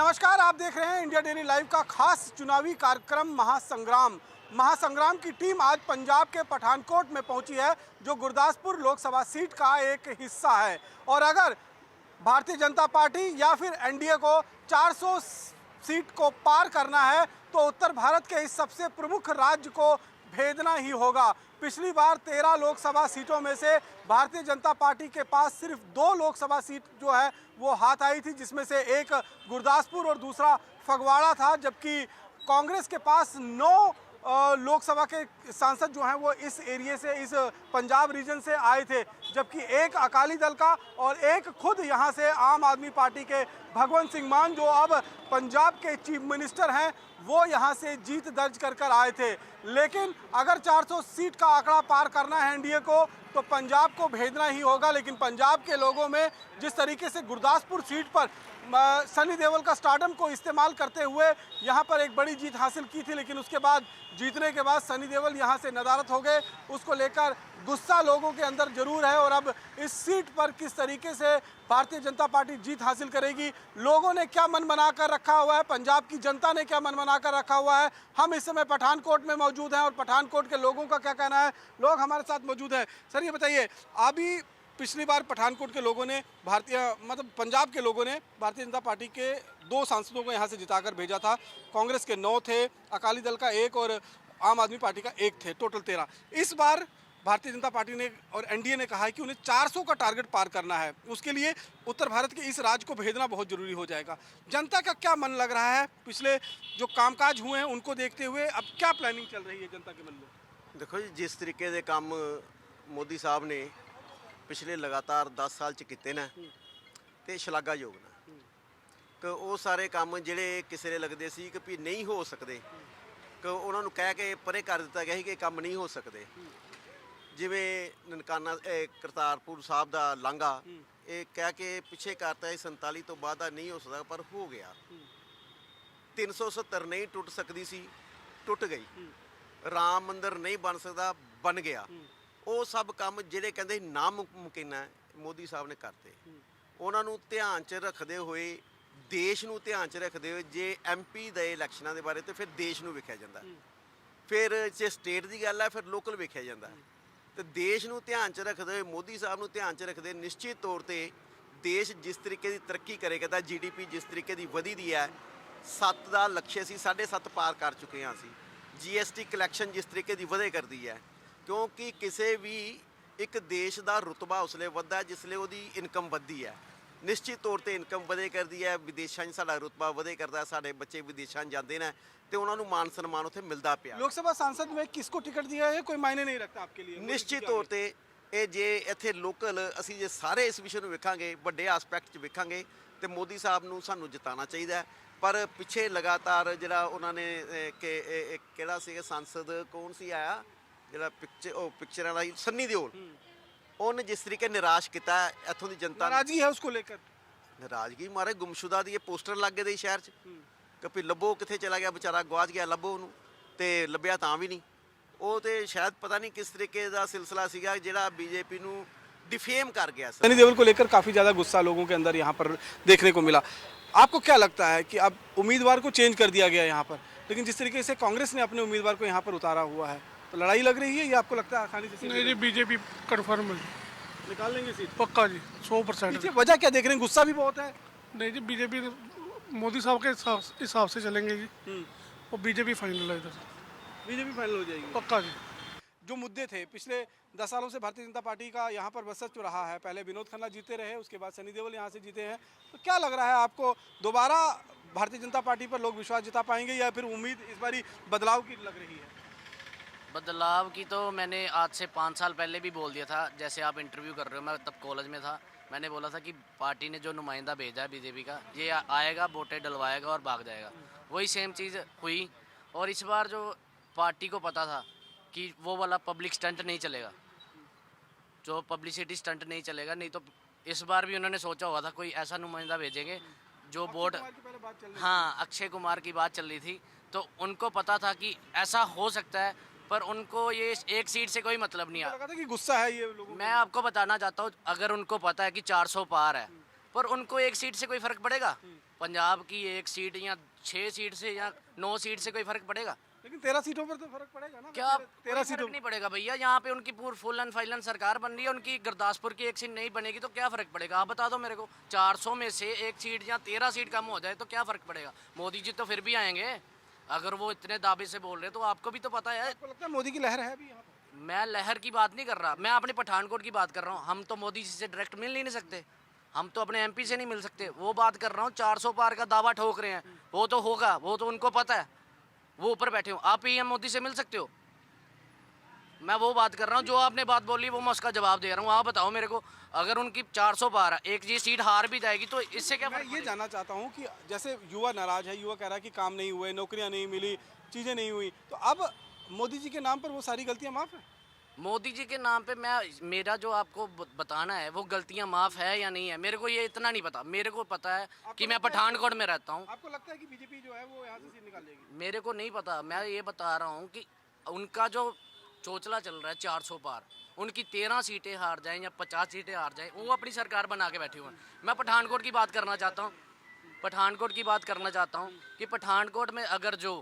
नमस्कार, आप देख रहे हैं इंडिया डेली लाइव का खास चुनावी कार्यक्रम महासंग्राम की टीम आज पंजाब के पठानकोट में पहुंची है, जो गुरदासपुर लोकसभा सीट का एक हिस्सा है। और अगर भारतीय जनता पार्टी या फिर एनडीए को 400 सीट को पार करना है तो उत्तर भारत के इस सबसे प्रमुख राज्य को भेदना ही होगा। पिछली बार 13 लोकसभा सीटों में से भारतीय जनता पार्टी के पास सिर्फ 2 लोकसभा सीट जो है वो हाथ आई थी, जिसमें से एक गुरदासपुर और दूसरा फगवाड़ा था, जबकि कांग्रेस के पास 9 लोकसभा के सांसद जो हैं वो इस एरिया से, इस पंजाब रीजन से आए थे, जबकि एक अकाली दल का और एक खुद यहां से आम आदमी पार्टी के भगवंत सिंह मान, जो अब पंजाब के चीफ मिनिस्टर हैं, वो यहां से जीत दर्ज कर आए थे। लेकिन अगर 400 सीट का आंकड़ा पार करना है एनडीए को तो पंजाब को भेजना ही होगा। लेकिन पंजाब के लोगों में जिस तरीके से गुरदासपुर सीट पर सनी देओल का स्टारडम को इस्तेमाल करते हुए यहां पर एक बड़ी जीत हासिल की थी, लेकिन उसके बाद जीतने के बाद सनी देओल यहां से नदारद हो गए, उसको लेकर गुस्सा लोगों के अंदर जरूर है। और अब इस सीट पर किस तरीके से भारतीय जनता पार्टी जीत हासिल करेगी, लोगों ने क्या मन बना कर रखा हुआ है, पंजाब की जनता ने क्या मन बना कर रखा हुआ है, हम इस समय पठानकोट में मौजूद हैं और पठानकोट के लोगों का क्या कहना है, लोग हमारे साथ मौजूद हैं। सर ये बताइए, अभी पिछली बार पठानकोट के लोगों ने पंजाब के लोगों ने भारतीय जनता पार्टी के 2 सांसदों को यहाँ से जिताकर भेजा था। कांग्रेस के 9 थे, अकाली दल का 1 और आम आदमी पार्टी का 1 थे, टोटल 13। इस बार भारतीय जनता पार्टी ने और एनडीए ने कहा है कि उन्हें 400 का टारगेट पार करना है। उसके लिए उत्तर भारत के इस राज्य को भेजना बहुत जरूरी हो जाएगा। जनता का क्या मन लग रहा है, पिछले जो कामकाज हुए हैं उनको देखते हुए अब क्या प्लानिंग चल रही है जनता के मन में? देखो जी, जिस तरीके के काम मोदी साहब ने पिछले लगातार 10 साल च कीते ने ते शलाघायोग ने कि वो सारे काम ਜਿਹੜੇ ਕਿਸੇ ਨੇ ਲੱਗਦੇ ਸੀ ਕਿ ਵੀ नहीं हो सकते ਕਿ ਉਹਨਾਂ ਨੂੰ ਕਹਿ ਕੇ ਪਰੇ ਕਰ ਦਿੱਤਾ ਗਿਆ ਸੀ ਕਿ ਕੰਮ ਨਹੀਂ ਹੋ ਸਕਦੇ। ਜਿਵੇਂ ਨਨਕਾਣਾ ਕਰਤਾਰਪੁਰ ਸਾਹਿਬ ਦਾ ਲਾਂਘਾ ਇਹ ਕਹਿ ਕੇ ਪਿੱਛੇ ਕਰਤਾ ਸੀ 47 ਤੋਂ ਬਾਅਦ ਨਹੀਂ ਹੋ ਸਕਦਾ, ਪਰ ਹੋ ਗਿਆ। 370 ਨਹੀਂ ਟੁੱਟ ਸਕਦੀ ਸੀ, ਟੁੱਟ ਗਈ। ਰਾਮ ਮੰਦਿਰ ਨਹੀਂ ਬਣ ਸਕਦਾ, ਬਣ ਗਿਆ। ਉਹ ਸਭ ਕੰਮ ਜਿਹੜੇ ਕਹਿੰਦੇ ਨਾ ਮੁਮਕਿਨ ਹੈ ਮੋਦੀ ਸਾਹਿਬ ਨੇ ਕਰਤੇ। ਉਹਨਾਂ ਨੂੰ ਧਿਆਨ 'ਚ ਰੱਖਦੇ ਹੋਏ, ਦੇਸ਼ ਨੂੰ ਧਿਆਨ 'ਚ ਰੱਖਦੇ ਹੋਏ, ਜੇ ਐਮਪੀ ਦੇ ਇਲੈਕਸ਼ਨਾਂ ਦੇ ਬਾਰੇ ਤੇ ਫਿਰ ਦੇਸ਼ ਨੂੰ ਵੇਖਿਆ ਜਾਂਦਾ, ਫਿਰ ਜੇ ਸਟੇਟ ਦੀ ਗੱਲ ਹੈ ਫਿਰ ਲੋਕਲ ਵੇਖਿਆ ਜਾਂਦਾ। ਤੇ ਦੇਸ਼ ਨੂੰ ਧਿਆਨ 'ਚ ਰੱਖਦੇ ਹੋਏ, ਮੋਦੀ ਸਾਹਿਬ ਨੂੰ ਧਿਆਨ 'ਚ ਰੱਖਦੇ, ਨਿਸ਼ਚਿਤ ਤੌਰ 'ਤੇ ਦੇਸ਼ ਜਿਸ ਤਰੀਕੇ ਦੀ ਤਰੱਕੀ ਕਰੇਗਾ ਤਾਂ GDP ਜਿਸ ਤਰੀਕੇ ਦੀ ਵਧੀ ਦੀ ਹੈ, 7 ਦਾ ਲਕਸ਼ ਸੀ 7.5 ਪਾਰ ਕਰ ਚੁੱਕੇ ਹਾਂ ਅਸੀਂ। GST ਕਲੈਕਸ਼ਨ ਜਿਸ ਤਰੀਕੇ ਦੀ ਵਧੇ ਕਰਦੀ ਹੈ, ਕਿਉਂਕਿ ਕਿਸੇ ਵੀ ਇੱਕ ਦੇਸ਼ ਦਾ ਰੁਤਬਾ ਉਸਲੇ ਵੱਧਦਾ ਜਿਸਲੇ ਉਹਦੀ ਇਨਕਮ ਵੱਧਦੀ ਹੈ। ਨਿਸ਼ਚਿਤ ਤੌਰ 'ਤੇ ਇਨਕਮ ਵਧੇ ਕਰਦੀ ਹੈ, ਵਿਦੇਸ਼ਾਂ 'ਚ ਸਾਡਾ ਰੁਤਬਾ ਵਧੇ ਕਰਦਾ, ਸਾਡੇ ਬੱਚੇ ਵਿਦੇਸ਼ਾਂ 'ਚ ਜਾਂਦੇ ਨੇ ਤੇ ਉਹਨਾਂ ਨੂੰ ਮਾਨ ਸਨਮਾਨ ਉੱਥੇ ਮਿਲਦਾ ਪਿਆ। लोकसभा सांसद में किसको टिकट दिया है कोई मायने नहीं रखता आपके लिए? ਨਿਸ਼ਚਿਤ ਤੌਰ 'ਤੇ ਇਹ ਜੇ ਇੱਥੇ ਲੋਕਲ ਅਸੀਂ ਜੇ ਸਾਰੇ ਇਸ ਵਿਸ਼ੇ ਨੂੰ ਵੇਖਾਂਗੇ, ਵੱਡੇ ਐਸਪੈਕਟ 'ਚ ਵੇਖਾਂਗੇ ਤੇ ਮੋਦੀ ਸਾਹਿਬ ਨੂੰ ਸਾਨੂੰ ਜਿਤਾਉਣਾ ਚਾਹੀਦਾ। ਪਰ ਪਿੱਛੇ ਲਗਾਤਾਰ ਜਿਹੜਾ ਉਹਨਾਂ ਨੇ ਕਿਹੜਾ ਸੀਗਾ ਸੰਸਦ, ਕੌਣ ਸੀ ਆਇਆ ਜਿਹੜਾ ਪਿਕਚਰਾਂ ਵਾਲਾ ਸਨੀ ਦਿਓਲ, ਉਹਨੇ ਜਿਸ ਤਰੀਕੇ ਨਿਰਾਸ਼ ਕੀਤਾ ਇੱਥੋਂ ਦੀ ਜਨਤਾ। नाराजगी है उसको लेकर? ਨਾਰਾਜ਼ਗੀ ਮਾਰੇ ਗੁੰਮਸ਼ੁਦਾ ਦੀ ਇਹ ਪੋਸਟਰ ਲੱਗ ਗਏ ਦੇ ਸ਼ਹਿਰ 'ਚ ਕਿ ਵੀ ਲੱਭੋ ਕਿੱਥੇ ਚਲਾ ਗਿਆ ਵਿਚਾਰਾ, ਗਵਾਚ ਗਿਆ, ਲੱਭੋ ਉਹਨੂੰ, ਤੇ ਲੱਭਿਆ ਤਾਂ ਵੀ ਨਹੀਂ। ਉਹ ਤੇ ਸ਼ਾਇਦ ਪਤਾ ਨਹੀਂ ਕਿਸ ਤਰੀਕੇ ਦਾ ਸਿਲਸਿਲਾ ਸੀਗਾ ਜਿਹੜਾ बीजेपी ਨੂੰ डिफेम कर गया। सनी देओल को लेकर काफ़ी ज़्यादा गुस्सा लोगों के अंदर यहाँ पर देखने को मिला। आपको क्या लगता है कि अब उम्मीदवार को चेंज कर दिया गया यहाँ पर, लेकिन जिस तरीके से कांग्रेस ने अपने उम्मीदवार को यहाँ पर उतारा हुआ है तो लड़ाई लग रही है, ये आपको लगता है आसानी से? नहीं जी, बीजेपी कन्फर्म है, निकाल लेंगे सीट पक्का जी, 100%। वजह क्या देख रहे हैं? गुस्सा भी बहुत है? नहीं जी, बीजेपी मोदी साहब के हिसाब से चलेंगे जी, और बीजेपी फाइनल है इधर, बीजेपी फाइनल हो जाएगी पक्का जी। जो मुद्दे थे पिछले 10 सालों से भारतीय जनता पार्टी का यहाँ पर वर्चस्व रहा है, पहले विनोद खन्ना जीते रहे, उसके बाद सनी देओल यहाँ से जीते हैं, तो क्या लग रहा है आपको, दोबारा भारतीय जनता पार्टी पर लोग विश्वास जता पाएंगे या फिर उम्मीद इस बारी बदलाव की लग रही है? बदलाव की तो मैंने आज से 5 साल पहले भी बोल दिया था। जैसे आप इंटरव्यू कर रहे हो, मैं तब कॉलेज में था, मैंने बोला था कि पार्टी ने जो नुमाइंदा भेजा है बीजेपी का, ये आएगा, वोटें डलवाएगा और भाग जाएगा। वही सेम चीज़ हुई। और इस बार जो पार्टी को पता था कि वो वाला पब्लिक स्टंट नहीं चलेगा, जो पब्लिसिटी स्टंट नहीं चलेगा, नहीं तो इस बार भी उन्होंने सोचा हुआ था कोई ऐसा नुमाइंदा भेजेंगे जो बोर्ड, हाँ, अक्षय कुमार की बात चल रही थी, तो उनको पता था कि ऐसा हो सकता है, पर उनको ये एक सीट से कोई मतलब नहीं लगा था कि गुस्सा है ये लोगों को। मैं आपको बताना चाहता हूँ, अगर उनको पता है कि 400 पार है, पर उनको एक सीट से कोई फर्क पड़ेगा? पंजाब की 1 सीट या 6 सीट से या 9 सीट से कोई फर्क पड़ेगा? लेकिन 13 सीटों पर तो फर्क पड़ेगा ना। क्या 13 कोई सीटों फर्क नहीं पड़ेगा भैया? यहाँ पे उनकी पूरी फुल एंड फाइनल सरकार बन रही है, उनकी गुरदासपुर की 1 सीट नहीं बनेगी तो क्या फर्क पड़ेगा? आप बता दो मेरे को। 400 में से 1 सीट या 13 सीट कम हो जाए तो क्या फर्क पड़ेगा? मोदी जी तो फिर भी आएंगे अगर वो इतने दावे से बोल रहे हैं, तो आपको भी तो पता है। आपको लगता है मोदी की लहर है अभी यहाँ पर? मैं लहर की बात नहीं कर रहा, मैं अपने पठानकोट की बात कर रहा हूँ। हम तो मोदी जी से डायरेक्ट मिल ही नहीं सकते, हम तो अपने एमपी से नहीं मिल सकते। वो बात कर रहा हूँ 400 पार का दावा ठोक रहे हैं, वो तो होगा, वो तो उनको पता है, वो ऊपर बैठे हो। आप पीएम मोदी से मिल सकते हो? मैं वो बात कर रहा हूँ, जो आपने बात बोली वो मैं उसका जवाब दे रहा हूँ। आप बताओ मेरे को, अगर उनकी 400 पार है, एक जी सीट हार भी जाएगी तो इससे क्या मैं फर्क ये पड़ेगा? जानना चाहता हूँ कि जैसे युवा नाराज है, युवा कह रहा है कि काम नहीं हुए, नौकरियाँ नहीं मिली, चीज़ें नहीं हुई, तो अब मोदी जी के नाम पर वो सारी गलतियाँ माफ़ हैं? मोदी जी के नाम पे मेरा जो आपको बताना है वो गलतियां माफ़ है या नहीं है, मेरे को ये इतना नहीं पता। मेरे को पता है कि मैं पठानकोट में रहता हूँ। आपको लगता है कि बीजेपी जो है वो यहाँ से सीट निकाल लेगी? मेरे को नहीं पता, मैं ये बता रहा हूँ कि उनका जो चोचला चल रहा है 400 पार, उनकी 13 सीटें हार जाएं या 50 सीटें हार जाएं, वो अपनी सरकार बना के बैठे हुए हैं। मैं पठानकोट की बात करना चाहता हूँ, पठानकोट की बात करना चाहता हूँ कि पठानकोट में अगर जो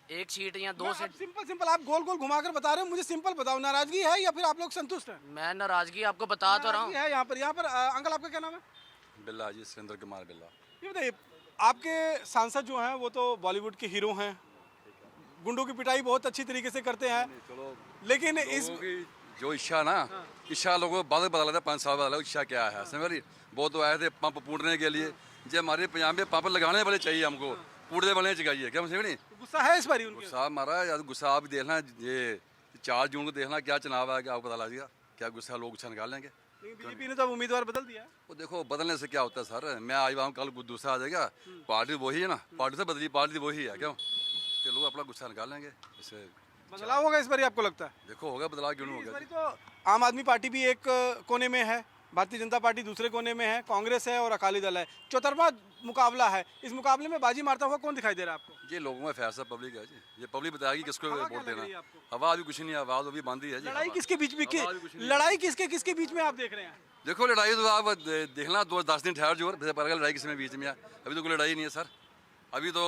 1 सीट या 2 सीट। सिंपल आप गोल गोल घुमाकर बता रहे हो, मुझे सिंपल बताओ, नाराजगी है या फिर आप लोग संतुष्ट हैं? मैं नाराजगी आपको बता तो रहा हूँ। नाराजगी है यहाँ पर अंकल आपका क्या नाम है? बिल्ला जी, सुरेंद्र कुमार बिल्ला। ये बताइए, आपके सांसद जो हैं वो तो बॉलीवुड के हीरो हैं, गुंडों की पिटाई बहुत अच्छी तरीके से करते हैं, चलो, लेकिन इस लोगों की जो इच्छा ना, इच्छा लोगों को बाद में बदला था, 5 साल बाद इच्छा क्या है समझ रही। वो तो आए थे पंप पूटने के लिए, जो हमारे पंजाब में पंप लगाने वाले चाहिए हमको, पूटने वाले चाहिए, क्या समझ नहीं। गुस्सा है इस बारी उनके? गुस्सा मारा यार, गुस्सा आप देखना, ये 4 जून को देखना क्या चुनाव है, क्या आपको पता लगेगा क्या गुस्सा लोग गुस्सा निकाल लेंगे। बीजेपी ने तो अब उम्मीदवार बदल दिया है। वो देखो बदलने से क्या होता है सर, मैं आज वहाँ कल दूसरा आ जाएगा, पार्टी वही है ना, पार्टी से बदली पार्टी वही है, क्यों कि लोग अपना गुस्सा निकाल लेंगे। इससे बदलाव होगा इस बारी आपको लगता है? देखो होगा बदलाव, क्यों नहीं इस होगा। बारी तो आम आदमी पार्टी भी एक कोने में है, भारतीय जनता पार्टी दूसरे कोने में है, कांग्रेस है और अकाली दल है, चौतरफा मुकाबला है। इस मुकाबले में बाजी मारता हुआ कौन दिखाई दे रहा है आपको? ये लोगों में फैसला पब्लिक है जी, ये पब्लिक बताएगी किसको हवा वोट क्या लग देना। रही है आपको? हवा अभी कुछ नहीं है, आवाज अभी बंद ही है जी। लड़ाई हवा। किसके बीच में हवा अभी कुछ नहीं है। लड़ाई किसके बीच में आप देख रहे हैं? देखो लड़ाई तो आप देखना 10 दिन ठहर जो फिर पता लगा लड़ाई किसमें बीच में है। अभी तो कोई लड़ाई नहीं है सर, अभी तो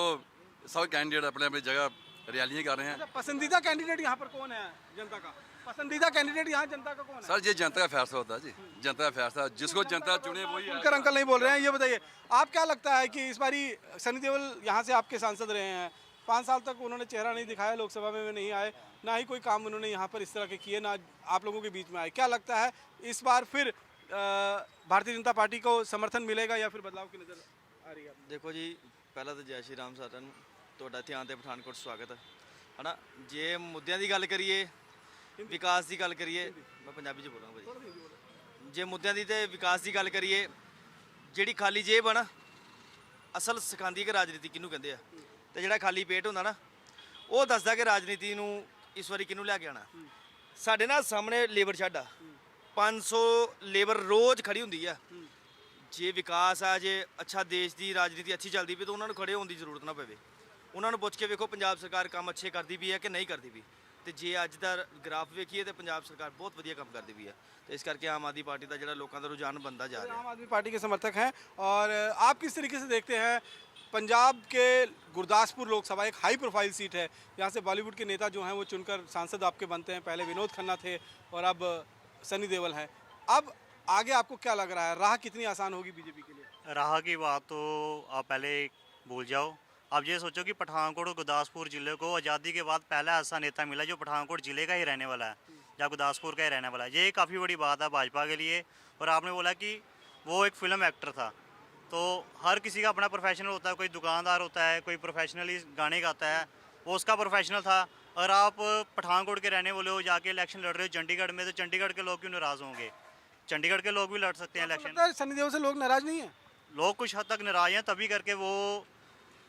सब कैंडिडेट अपने अपनी जगह रैलियाँ कर रहे हैं। अच्छा, पसंदीदा कैंडिडेट यहाँ पर कौन है जनता का? पसंदीदा कैंडिडेट यहाँ जनता का कौन है? सर ये जनता का फैसला होता है जी, जनता का फैसला, जिसको जनता चुने वही है। खुलकर अंकल नहीं बोल रहे हैं। ये बताइए, आप क्या लगता है कि इस बारी सनी देओल यहाँ से आपके सांसद रहे हैं, 5 साल तक उन्होंने चेहरा नहीं दिखाया, लोकसभा में नहीं आए, ना ही कोई काम उन्होंने यहाँ पर इस तरह के किए, ना आप लोगों के बीच में आए। क्या लगता है इस बार फिर भारतीय जनता पार्टी को समर्थन मिलेगा या फिर बदलाव की नज़र आ रही है? ਦੇਖੋ ਜੀ ਪਹਿਲਾਂ ਤਾਂ ਜੈ ਸ਼੍ਰੀ ਰਾਮ ਸਾਰਿਆਂ ਨੂੰ, ਤੁਹਾਡਾ ਇੱਥੇ ਆਉਣ 'ਤੇ ਪਠਾਨਕੋਟ ਸਵਾਗਤ ਹੈ ਹਨਾ। ਜੇ ਮੁੱਦਿਆਂ ਦੀ ਗੱਲ ਕਰੀਏ, ਵਿਕਾਸ ਦੀ ਗੱਲ ਕਰੀਏ, ਮੈਂ ਪੰਜਾਬੀ 'ਚ ਬੋਲਾਂਗਾ ਭਾਜੀ। ਜੇ ਮੁੱਦਿਆਂ ਦੀ ਤੇ ਵਿਕਾਸ ਦੀ ਗੱਲ ਕਰੀਏ, ਜਿਹੜੀ ਖਾਲੀ ਜੇਬ ਆ ਨਾ ਅਸਲ ਸਿਖਾਉਂਦੀ ਕਿ ਰਾਜਨੀਤੀ ਕਿਹਨੂੰ ਕਹਿੰਦੇ ਆ, ਤੇ ਜਿਹੜਾ ਖਾਲੀ ਪੇਟ ਹੁੰਦਾ ਨਾ ਉਹ ਦੱਸਦਾ ਕਿ ਰਾਜਨੀਤੀ ਨੂੰ ਇਸ ਵਾਰੀ ਕਿਹਨੂੰ ਲੈ ਕੇ ਆਉਣਾ। ਸਾਡੇ ਨਾਲ ਸਾਹਮਣੇ ਲੇਬਰ ਸ਼ੈੱਡ ਆ, 500 ਲੇਬਰ ਰੋਜ਼ ਖੜੀ ਹੁੰਦੀ ਆ। ਜੇ ਵਿਕਾਸ ਆ, ਜੇ ਅੱਛਾ ਦੇਸ਼ ਦੀ ਰਾਜਨੀਤੀ ਅੱਛੀ ਚੱਲਦੀ ਪਈ ਤਾਂ ਉਹਨਾਂ ਨੂੰ ਖੜੇ ਹੋਣ ਦੀ ਜ਼ਰੂਰਤ ਨਾ ਪਵੇ। ਉਹਨਾਂ ਨੂੰ ਪੁੱਛ ਕੇ ਵੇਖੋ ਪੰਜਾਬ ਸਰਕਾਰ ਕੰਮ ਅੱਛੇ ਕਰਦੀ ਵੀ ਹੈ ਕਿ ਨਹੀਂ ਕਰਦੀ ਵੀ। ਤੇ ਜੇ ਅੱਜ ਦਾ ਗ੍ਰਾਫ ਵੇਖੀਏ ਤਾਂ ਪੰਜਾਬ ਸਰਕਾਰ ਬਹੁਤ ਵਧੀਆ ਕੰਮ ਕਰਦੀ ਵੀ ਹੈ। ਤੇ ਇਸ ਕਰਕੇ ਆਮ ਆਦਮੀ ਪਾਰਟੀ ਦਾ ਜਿਹੜਾ ਲੋਕਾਂ ਦਾ ਰੁਝਾਨ ਬਣਦਾ ਜਾ ਰਿਹਾ। आम आदमी पार्टी के समर्थक हैं, और आप किस तरीके से देखते हैं पंजाब के गुरदासपुर लोकसभा एक हाई प्रोफाइल सीट है, यहाँ से बॉलीवुड के नेता जो हैं वो चुनकर सांसद आपके बनते हैं, पहले विनोद खन्ना थे और अब सनी देओल हैं। अब आगे आपको क्या लग रहा है, राह कितनी आसान होगी बीजेपी के लिए? राह की बात तो आप पहले भूल जाओ। आप ये सोचो कि पठानकोट और गुरदासपुर ज़िले को आज़ादी के बाद पहला ऐसा नेता मिला जो पठानकोट ज़िले का ही रहने वाला है या गुरदासपुर का ही रहने वाला है। ये काफ़ी बड़ी बात है भाजपा के लिए। और आपने बोला कि वो एक फ़िल्म एक्टर था, तो हर किसी का अपना प्रोफेशनल होता है, कोई दुकानदार होता है, कोई प्रोफेशनली गाने गाता है, वो उसका प्रोफेशनल था। और आप पठानकोट के रहने वाले हो, जाके इलेक्शन लड़ रहे हो चंडीगढ़ में, तो चंडीगढ़ के लोग क्यों नाराज़ होंगे? चंडीगढ़ के लोग भी लड़ सकते हैं इलेक्शन। लगता है सनी देओल से लोग नाराज नहीं है? लोग कुछ हद तक नाराज हैं, तभी करके वो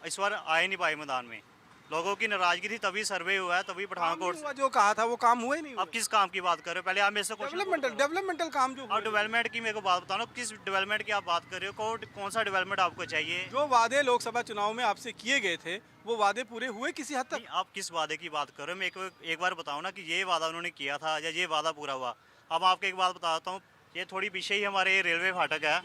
इस बार आए नहीं पाए मैदान में। लोगों की नाराजगी थी, तभी सर्वे हुआ है, तभी पठानकोट। हुआ जो कहा था वो काम हुआ ही नहीं? अब किस काम की बात कर रहे हो? पहले आप मेरे से डेवलपमेंटल काम जो और डेवलपमेंट की मेरे को बात बताओ, किस डेवलपमेंट की आप बात कर रहे हो? कौन सा डेवलपमेंट आपको चाहिए? जो वादे लोकसभा चुनाव में आपसे किए गए थे वो वादे पूरे हुए किसी हद तक? नहीं, आप किस वादे की बात कर रहे हो? मेरे को एक बार बताओ ना कि ये वादा उन्होंने किया था या ये वादा पूरा हुआ। अब आपको एक बात बताता हूँ, ये थोड़ी पीछे ही हमारे रेलवे फाटक है,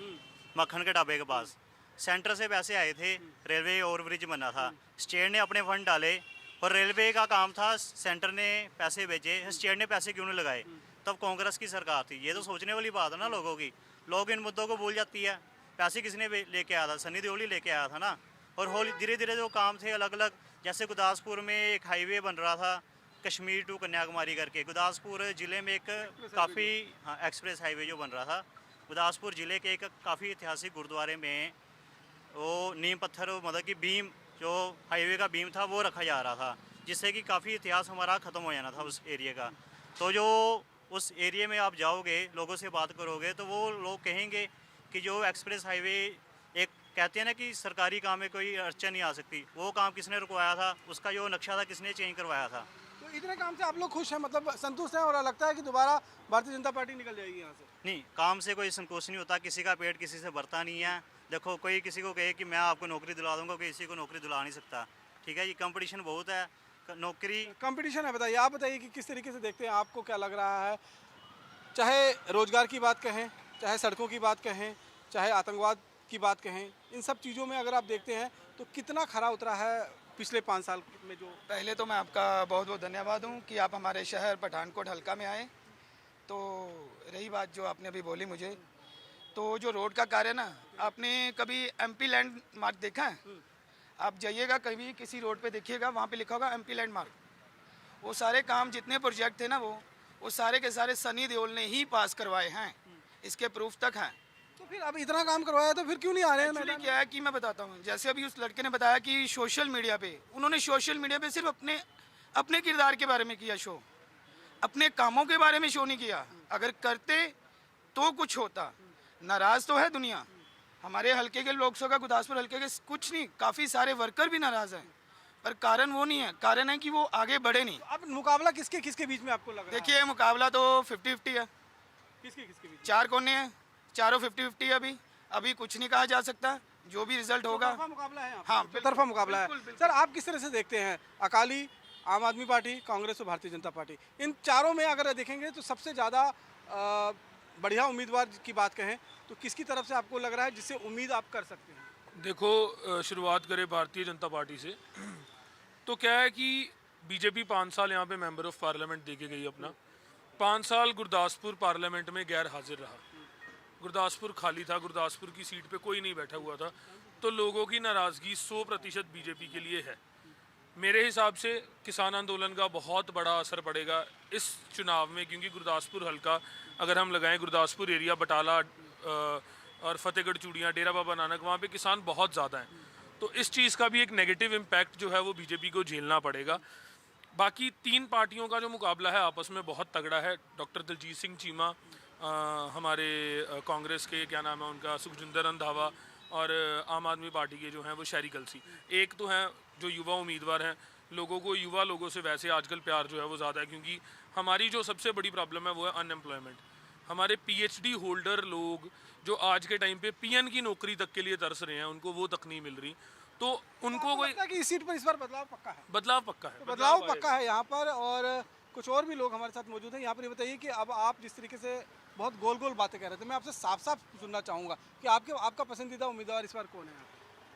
मक्खन के ढाबे के पास। सेंटर से पैसे आए थे, रेलवे ओवरब्रिज बना था, स्टेट ने अपने फंड डाले और रेलवे का काम था, सेंटर ने पैसे भेजे, स्टेट ने पैसे क्यों नहीं लगाए? तब कांग्रेस की सरकार थी। ये तो सोचने वाली बात है ना लोगों की। लोग इन मुद्दों को भूल जाती है। पैसे किसने लेके आया था? सनी देओल ही लेके आया था ना। और होली धीरे धीरे जो काम थे अलग अलग, जैसे गुरदासपुर में एक हाईवे बन रहा था कश्मीर टू कन्याकुमारी करके, गुरदासपुर ज़िले में एक काफ़ी एक्सप्रेस हाईवे जो बन रहा था, गुरदासपुर ज़िले के एक काफ़ी ऐतिहासिक गुरुद्वारे में वो नीम पत्थर मतलब कि बीम, जो हाईवे का बीम था वो रखा जा रहा था, जिससे कि काफ़ी इतिहास हमारा ख़त्म हो जाना था उस एरिया का। तो जो उस एरिया में आप जाओगे, लोगों से बात करोगे, तो वो लोग कहेंगे कि जो एक्सप्रेस हाईवे, एक कहते हैं ना कि सरकारी काम में कोई अड़चन नहीं आ सकती, वो काम किसने रुकवाया था? उसका जो नक्शा था किसने चेंज करवाया था? तो इतने काम से आप लोग खुश हैं, मतलब संतुष्ट हैं, और लगता है कि दोबारा भारतीय जनता पार्टी निकल जाएगी यहाँ से? नहीं, काम से कोई संतोष नहीं होता, किसी का पेट किसी से भरता नहीं है। देखो, कोई किसी को कहे कि मैं आपको नौकरी दिला दूंगा, कोई किसी को नौकरी दिला नहीं सकता। ठीक है, ये कंपटीशन बहुत है, नौकरी कंपटीशन है। बताइए, आप बताइए कि किस तरीके से देखते हैं, आपको क्या लग रहा है? चाहे रोजगार की बात कहें, चाहे सड़कों की बात कहें, चाहे आतंकवाद की बात कहें, इन सब चीज़ों में अगर आप देखते हैं तो कितना खरा उतरा है पिछले 5 साल में? जो पहले तो मैं आपका बहुत बहुत धन्यवाद हूँ कि आप हमारे शहर पठानकोट हल्का में आए। तो रही बात जो आपने अभी बोली मुझे, तो जो रोड का कार्य ना, आपने कभी एमपी लैंड मार्क देखा है? आप जाइएगा कभी किसी रोड पे देखिएगा, वहाँ पे लिखा होगा एमपी लैंड मार्क। वो सारे काम जितने प्रोजेक्ट थे ना, वो सारे के सारे सनी देओल ने ही पास करवाए हैं, इसके प्रूफ तक हैं। तो फिर अब इतना काम करवाया तो फिर क्यों नहीं आ रहे हैं एक्चुअली मैदान? क्या है कि मैं बताता हूँ, जैसे अभी उस लड़के ने बताया कि सोशल मीडिया पे, उन्होंने सोशल मीडिया पे सिर्फ अपने किरदार के बारे में किया शो, अपने कामों के बारे में शो नहीं किया। अगर करते तो कुछ होता। नाराज तो है दुनिया, हमारे हल्के के लोकसभा गुरदासपुर हल्के के कुछ नहीं, काफ़ी सारे वर्कर भी नाराज हैं, पर कारण वो नहीं है, कारण है कि वो आगे बढ़े नहीं। अब मुकाबला किसके किसके बीच में आपको लग रहा है? देखिए, मुकाबला तो 50-50 है। किसके किसके बीच? 4 कोने हैं, चारों 50-50 है। अभी कुछ नहीं कहा जा सकता, जो भी रिजल्ट होगा। तरफा मुकाबला है यहाँ पे? हाँ, तरफा मुकाबला है। बिल्कुल, बिल्कुल। सर, आप किस तरह से देखते हैं अकाली, आम आदमी पार्टी, कांग्रेस और भारतीय जनता पार्टी, इन चारों में अगर देखेंगे तो सबसे ज़्यादा बढ़िया उम्मीदवार की बात कहें तो किसकी तरफ से आपको लग रहा है जिससे उम्मीद आप कर सकते हैं? देखो, शुरुआत करें भारतीय जनता पार्टी से, तो क्या है कि बीजेपी 5 साल यहाँ पे मेंबर ऑफ पार्लियामेंट दे के गई अपना। 5 साल गुरदासपुर पार्लियामेंट में गैर हाजिर रहा, गुरदासपुर खाली था, गुरदासपुर की सीट पे कोई नहीं बैठा हुआ था, तो लोगों की नाराज़गी 100% बीजेपी के लिए है। मेरे हिसाब से किसान आंदोलन का बहुत बड़ा असर पड़ेगा इस चुनाव में, क्योंकि गुरदासपुर हल्का अगर हम लगाएं, गुरदासपुर एरिया, बटाला और फतेहगढ़ चूड़ियाँ, डेरा बाबा नानक, वहाँ पे किसान बहुत ज़्यादा हैं, तो इस चीज़ का भी एक नेगेटिव इम्पैक्ट जो है वो बीजेपी को झेलना पड़ेगा। बाकी 3 पार्टियों का जो मुकाबला है आपस में बहुत तगड़ा है। डॉक्टर दलजीत सिंह चीमा, हमारे कांग्रेस के क्या नाम है उनका, सुखजिंदर रंधावा, और आम आदमी पार्टी के जो हैं वो शहरी कलसी। एक तो हैं जो युवा उम्मीदवार हैं, लोगों को युवा लोगों से वैसे आजकल प्यार जो है वो ज़्यादा है, क्योंकि हमारी जो सबसे बड़ी प्रॉब्लम है वो है अनएम्प्लॉयमेंट। हमारे पीएचडी होल्डर लोग जो आज के टाइम पे पीएन की नौकरी तक के लिए तरस रहे हैं, उनको वो तक नहीं मिल रही, तो उनको कोई लगता है कि इस सीट पर इस बार बदलाव पक्का है? बदलाव पक्का है। तो बदलाव पक्का है यहाँ पर। और कुछ और भी लोग हमारे साथ मौजूद हैं यहाँ पर। ये बताइए कि अब आप जिस तरीके से बहुत गोल गोल बातें कह रहे थे, मैं आपसे साफ साफ सुनना चाहूँगा कि आपका पसंदीदा उम्मीदवार इस बार कौन है?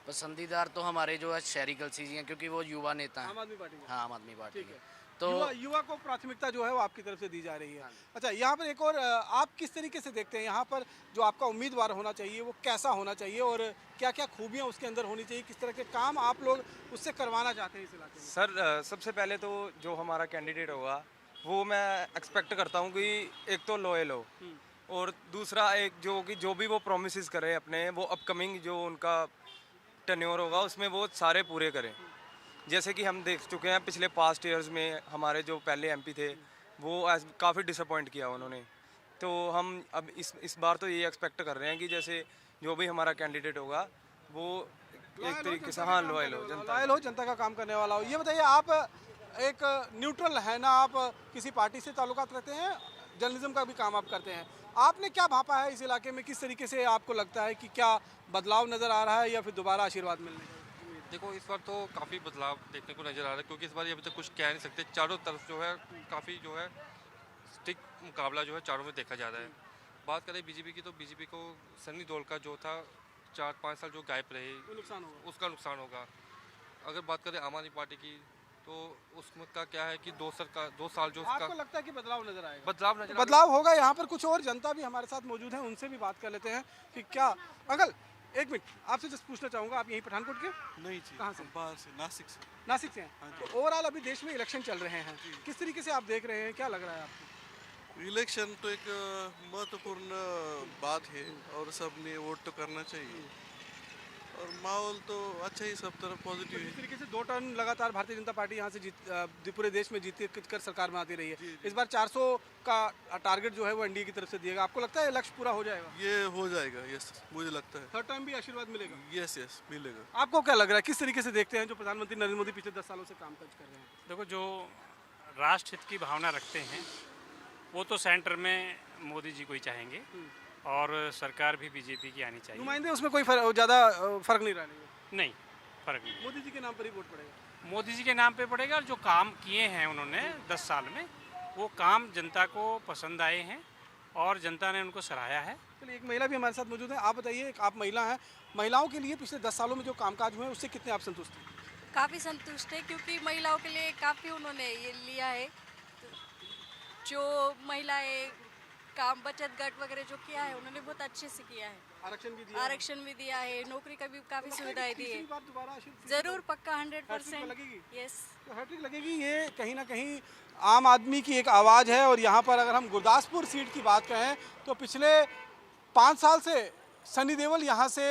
पसंदीदार तो हमारे जो है शहरी कलसी जी हैं, क्योंकि वो युवा नेता हैं। आम आदमी पार्टी के? हाँ, आम आदमी पार्टी ठीक के। है। तो युवा को प्राथमिकता जो है वो आपकी तरफ से दी जा रही है। अच्छा, यहाँ पर एक और, आप किस तरीके से देखते हैं यहाँ पर जो आपका उम्मीदवार होना चाहिए वो कैसा होना चाहिए, और क्या क्या खूबियाँ उसके अंदर होनी चाहिए, किस तरह के काम आप लोग उससे करवाना चाहते हैं इस इलाके में? सर, सबसे पहले तो जो हमारा कैंडिडेट होगा वो मैं एक्सपेक्ट करता हूँ कि एक तो लॉयल हो, और दूसरा एक जो भी वो प्रोमिस करे अपने, वो अपकमिंग जो उनका टेन्योर होगा उसमें वो सारे पूरे करें। जैसे कि हम देख चुके हैं पिछले पास्ट ईयर्स में हमारे जो पहले एमपी थे वो काफ़ी डिसअपॉइंट किया उन्होंने, तो हम अब इस बार तो ये एक्सपेक्ट कर रहे हैं कि जैसे जो भी हमारा कैंडिडेट होगा वो एक तरीके से, हाँ, लॉयल हो, जनता का काम करने वाला हो। ये बताइए, आप एक न्यूट्रल है ना, आप किसी पार्टी से ताल्लुकात रखते हैं, जर्नलिज्म का भी काम आप करते हैं, आपने क्या भापा है इस इलाके में? किस तरीके से आपको लगता है कि क्या बदलाव नज़र आ रहा है या फिर दोबारा आशीर्वाद मिलने का? देखो, इस बार तो काफ़ी बदलाव देखने को नज़र आ रहा है, क्योंकि इस बार अभी तक कुछ कह नहीं सकते। चारों तरफ जो है काफ़ी जो है स्टिक मुकाबला जो है चारों में देखा जा रहा है। बात करें बीजेपी की, तो बीजेपी को सनी देओल का जो था 4-5 साल जो गायब रहे नुकसान होगा। उसका नुकसान होगा। अगर बात करें आम आदमी पार्टी की तो उसमें का क्या है कि 2 साल जो उसका आपको लगता है कि बदलाव नजर आएगा? बदलाव बदलाव होगा। यहाँ पर कुछ और जनता भी हमारे साथ मौजूद है, उनसे भी बात कर लेते हैं कि क्या। अंकल एक मिनट, आपसे जस्ट पूछना चाहूँगा, आप यहीं पठानकोट के? नहीं जी, कहाँ से? बाहर से, नासिक से। नासिक से हैं। तो ओवरऑल अभी देश में इलेक्शन चल रहे हैं, किस तरीके से आप देख रहे हैं, क्या लग रहा है आपको? इलेक्शन तो एक महत्वपूर्ण बात है और सबने वोट तो करना चाहिए और माहौल तो अच्छा ही, सब तरफ पॉजिटिव इस है। तरीके से 2 टर्म लगातार भारतीय जनता पार्टी यहाँ से पूरे देश में जीत कर सरकार में आती रही है। इस बार 400 का टारगेट जो है वो एनडीए की तरफ से दिएगा। आपको लगता है लक्ष्य पूरा हो जाएगा? ये हो जाएगा, यस, मुझे लगता है। 3rd टाइम भी आशीर्वाद मिलेगा? यस यस, मिलेगा। आपको क्या लग रहा है, किस तरीके से देखते हैं जो प्रधानमंत्री नरेंद्र मोदी पिछले 10 सालों से काम काज कर रहे हैं? देखो, जो राष्ट्र हित की भावना रखते हैं वो तो सेंटर में मोदी जी को ही चाहेंगे और सरकार भी बीजेपी की आनी चाहिए। नुमाइंदे उसमें कोई ज़्यादा फर्क नहीं रहा? नहीं, फर्क नहीं। मोदी जी के नाम पर ही वोट पड़ेगा? मोदी जी के नाम पे पड़ेगा और जो काम किए हैं उन्होंने 10 साल में, वो काम जनता को पसंद आए हैं और जनता ने उनको सराहा है। चलिए, एक महिला भी हमारे साथ मौजूद है। आप बताइए, आप महिला हैं, महिलाओं के लिए पिछले 10 सालों में जो कामकाज हुए हैं उससे कितने आप संतुष्ट हैं? काफ़ी संतुष्ट है, क्योंकि महिलाओं के लिए काफ़ी उन्होंने ये लिया है। जो महिलाएं काम बचत गट वगैरह जो किया है उन्होंने बहुत अच्छे से किया है। आरक्षण भी दिया है, नौकरी का भी काफ़ी सुविधाएं दी है। ज़रूर, पक्का 100%। यस, तो हैट्रिक लगेगी। ये कहीं ना कहीं आम आदमी की एक आवाज़ है। और यहाँ पर अगर हम गुरदासपुर सीट की बात करें तो पिछले 5 साल से सनी देओल यहाँ से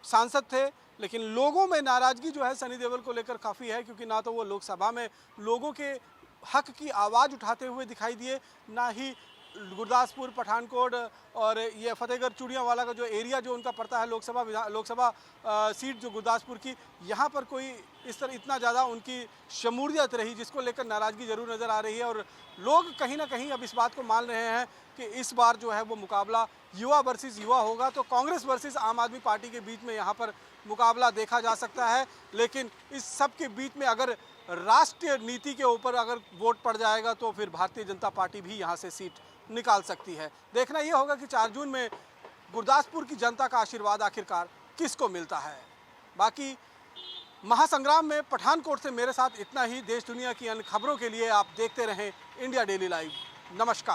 सांसद थे, लेकिन लोगों में नाराज़गी जो है सनी देओल को लेकर काफ़ी है, क्योंकि ना तो वो लोकसभा में लोगों के हक की आवाज़ उठाते हुए दिखाई दिए, ना ही गुरदासपुर, पठानकोट और ये फतेहगढ़ चूड़ियांवाला का जो एरिया जो उनका पड़ता है लोकसभा सीट जो गुरदासपुर की, यहाँ पर कोई इस तरह इतना ज़्यादा उनकी शमूलियत रही जिसको लेकर नाराज़गी ज़रूर नज़र आ रही है। और लोग कहीं ना कहीं अब इस बात को मान रहे हैं कि इस बार जो है वो मुकाबला युवा वर्सेस युवा होगा। तो कांग्रेस वर्सेस आम आदमी पार्टी के बीच में यहाँ पर मुकाबला देखा जा सकता है। लेकिन इस सब के बीच में अगर राष्ट्रीय नीति के ऊपर अगर वोट पड़ जाएगा तो फिर भारतीय जनता पार्टी भी यहाँ से सीट निकाल सकती है। देखना ये होगा कि 4 जून में गुरदासपुर की जनता का आशीर्वाद आखिरकार किसको मिलता है। बाकी महासंग्राम में पठानकोट से मेरे साथ इतना ही। देश दुनिया की अन्य खबरों के लिए आप देखते रहें इंडिया डेली लाइव। नमस्कार।